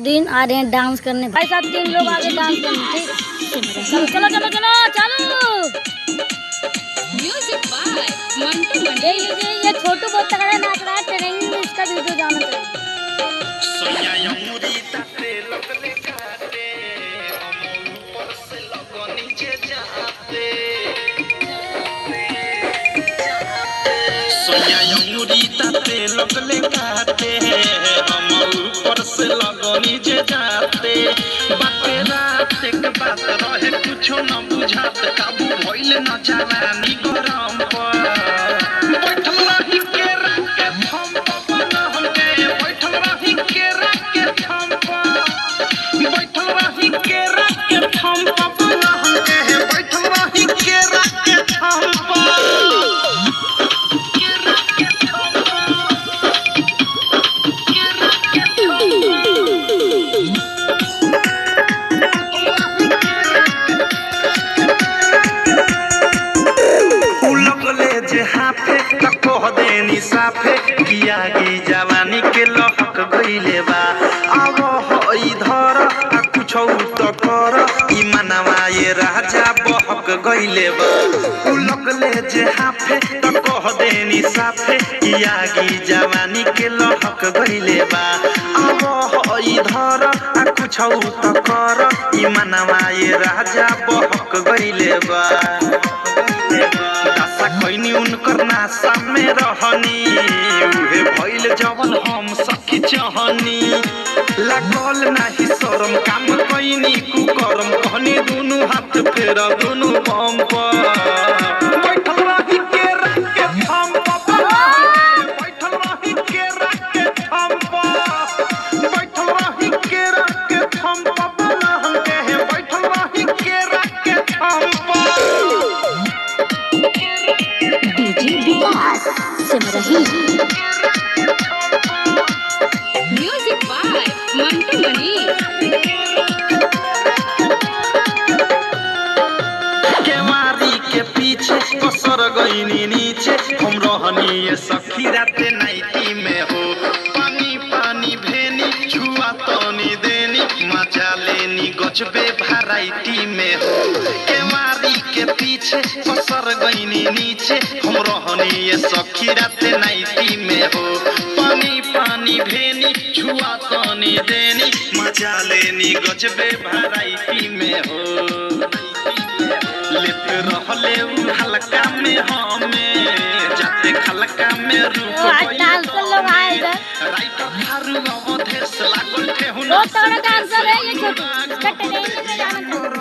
दिन आ रहे हैं डांस करने। भाई साहब 3 लोग आगे डांस करने। ठीक, चलो चलो चलो चलो चलो। म्यूजिक बाय मंटू देख लीजिए, ये छोटू बहुत तगड़ा नाच रहा है। ट्रेनिंग में इसका वीडियो जाना चाहिए। लगले काटे हम ऊपर से लगनी जे जाते बाते रात के बात रहे कुछो न बुझात काबू भइल न जवानी गरम पर बैठल रही के राके हम पवन हमके बैठल रही के राके हम बैठल रही के राके हम पवन हमके बैठल रही के राके हम साफे किया की जवानी के लहक गइले बा अब हो इधर आ कुछ तो कर ई मनवा ये राजा बहक गइले बा लगले जे हाफे तो कह देनी साफे किया की जवानी के लहक गइले बा अब हो इधर आ कुछ तो कर ई मनवा ये राजा बहक गइले बा खैनी उनकर नासा में रहनी उहे भइल जवन हम सखी चाहनी लागल नाही शरम काम कैनी कुकरम कहनी दुनु हाथ फेरा दुनु बम पर बैठल रही के राके हम बैठल रही के राके हम बैठल रही के राके हम बैठल रही के राके हम म्यूजिक बाय मंटू मनी केवारी के पीछे कसर गईनी नीचे हम रहनी ये सखी राते नाइटी में हो पानी पानी भेनी छुआ तनी देनी मजा लेनी गजबे वैरायटी में हो केवारी के पीछे कसर गईनी नीचे हम रहनी ये सखी राते नाइटी में हो पानी पानी भेनी छुआ तनी देनी मजा लेनी गजबे वैरायटी में हो लेते रहले उ हल्का में हमें जाते खलका में रुक डांस कर लोग आए इधर। राइट थारू अवधेश लागल थे हुन बहुत तगड़ा डांसर है ये छोटू। इसका ट्रेनिंग में जाना चाहिए।